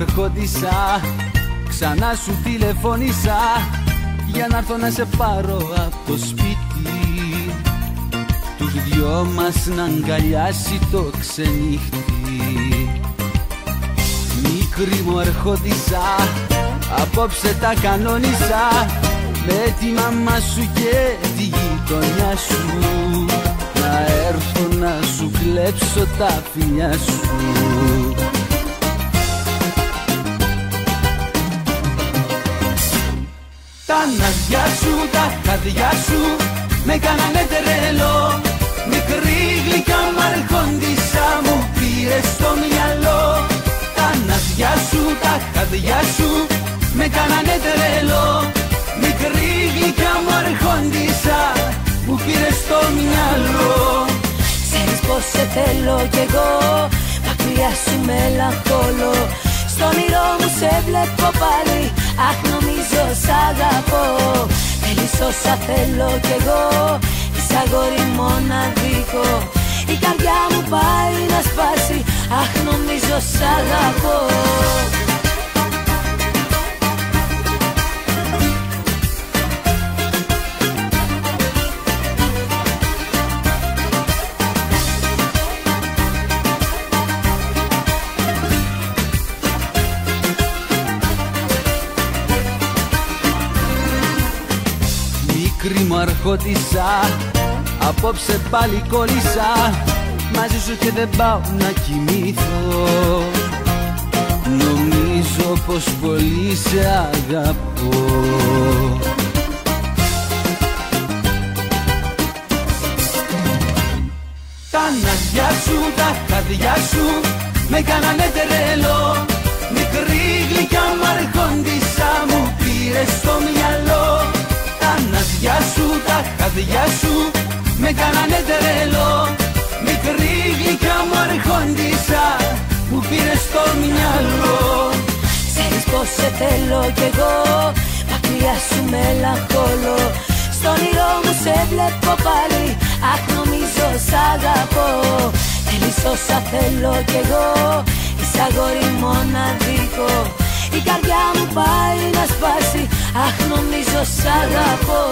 αρχόντισσα, ξανά σου τηλεφώνησα για να έρθω να σε πάρω από το σπίτι, τους δυο μας να αγκαλιάσει το ξενύχτη. Μικρή μου αρχόντισσα, απόψε τα κανόνισα με τη μαμά σου και τη γειτονιά σου, να έρθω να σου κλέψω τα φιλιά σου. Τα ναζιά σου, τα χαδιά σου με κάνανε τρελό. Μικρή γλυκά μ' αρχόντισσα μου πήρε στο μυαλό. Τα ναζιά σου, τα χαδιά σου με κάνανε τρελό. Μικρή γλυκά μ' αρχόντισσα μου πήρε στο μυαλό. Ξέρεις πως σε θέλω κι εγώ, μακριά σου μελαγχολώ. Στο όνειρό μου σε βλέπω πάλι, αχ νομίζω σ' αγαπώ. Θέλεις όσα θέλω κι εγώ, είσαι αγόρι μοναδικό. Η καρδιά μου πάει να σπάσει, αχ νομίζω σ' αγαπώ. Μικρή μου αρχόντισσα, απόψε πάλι κόλλησα μαζί σου και δεν πάω να κοιμηθώ. Νομίζω πως πολύ σε αγαπώ. Τα ναζιά σου, τα χαδιά σου με κάνανε τρελό. Μικρή γλυκιά μ' αρχόντισσα μου πήρε στο μυαλό. Τα ναζιά σου, τα χαδιά σου με κάνανε τρελό. Μικρή γλυκιά μ' αρχόντισσα μου πήρε στο μυαλό. Ξέρεις πως σε θέλω κι εγώ, μακριά σου μελαγχολώ. Στο όνειρό μου σε βλέπω πάλι, αχ νομίζω σ' αγαπώ. Θέλεις όσα θέλω κι εγώ, είσαι αγόρι μοναδικό. Η καρδιά μου πάει να σπάσει, αχ νομίζω σ' αγαπώ.